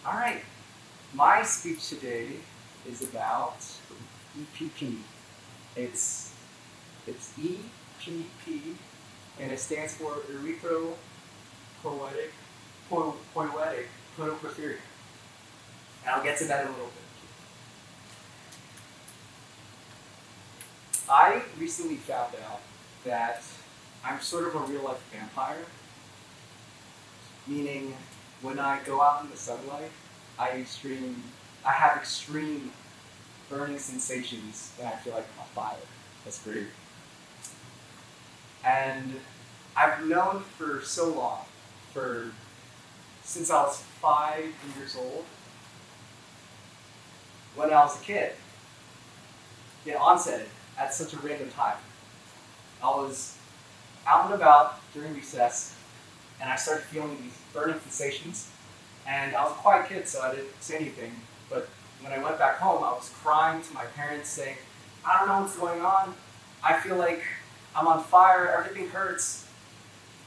All right, my speech today is about EPP. It's EPP, and it stands for erythropoietic protoporphyria. And I'll get to that in a little bit. I recently found out that I'm sort of a real-life vampire, meaning when I go out in the sunlight, I have extreme burning sensations, and I feel like I'm on fire. That's great. And I've known for so long, since I was 5 years old, when I was a kid, it onset at such a random time. I was out and about during recess, and I started feeling these burning sensations. And I was a quiet kid, so I didn't say anything. But when I went back home, I was crying to my parents, saying, I don't know what's going on. I feel like I'm on fire, everything hurts.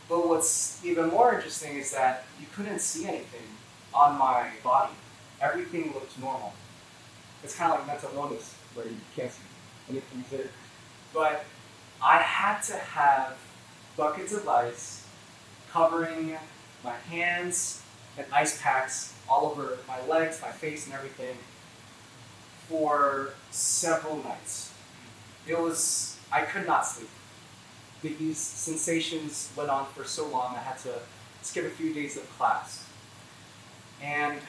But what's even more interesting is that you couldn't see anything on my body. Everything looked normal. It's kind of like mental illness, where you can't see anything there. But I had to have buckets of ice covering my hands and ice packs all over my legs, my face, and everything for several nights. I could not sleep. These sensations went on for so long, I had to skip a few days of class. And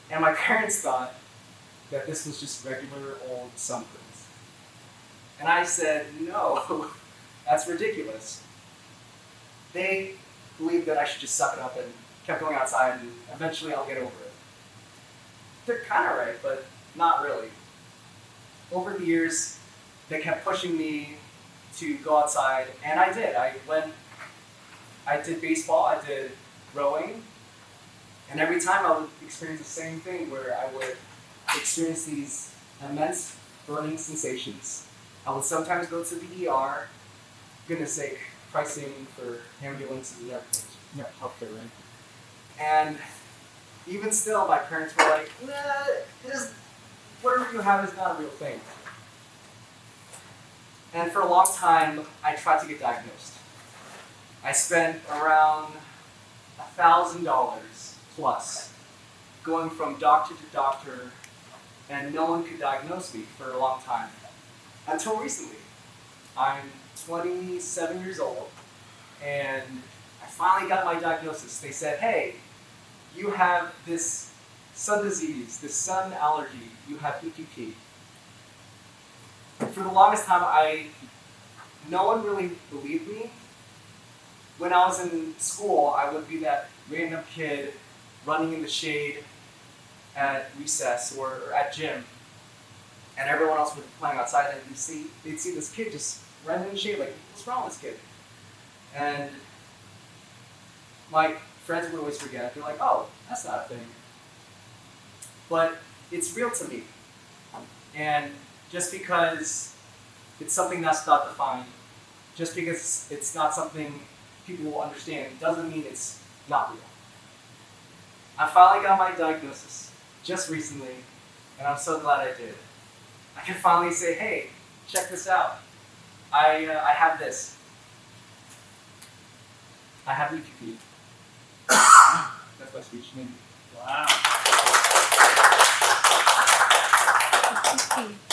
my parents thought that this was just regular old somethings. And I said, no, that's ridiculous. They believed that I should just suck it up and kept going outside and eventually I'll get over it. They're kind of right, but not really. Over the years, they kept pushing me to go outside, and I did. I did baseball, I did rowing, and every time I would experience the same thing where I would experience these immense burning sensations. I would sometimes go to the ER, goodness sake, pricing for ambulances and everything. Yeah, healthcare, right? And even still, my parents were like, nah, whatever you have is not a real thing. And for a long time, I tried to get diagnosed. I spent around $1,000 plus going from doctor to doctor, and no one could diagnose me for a long time. Until recently. I'm 27 years old, and I finally got my diagnosis. They said, hey, you have this sun disease, this sun allergy, you have EPP. For the longest time, no one really believed me. When I was in school, I would be that random kid running in the shade at recess or at gym, and everyone else would be playing outside, and they'd see this kid just running in the shade, like, what's wrong with this kid? And my friends would always forget. They're like, oh, that's not a thing. But it's real to me. And just because it's something that's not defined, just because it's not something people will understand, doesn't mean it's not real. I finally got my diagnosis just recently, and I'm so glad I did. I can finally say, hey, check this out. I have this. I have EPP. That's my speech. Wow.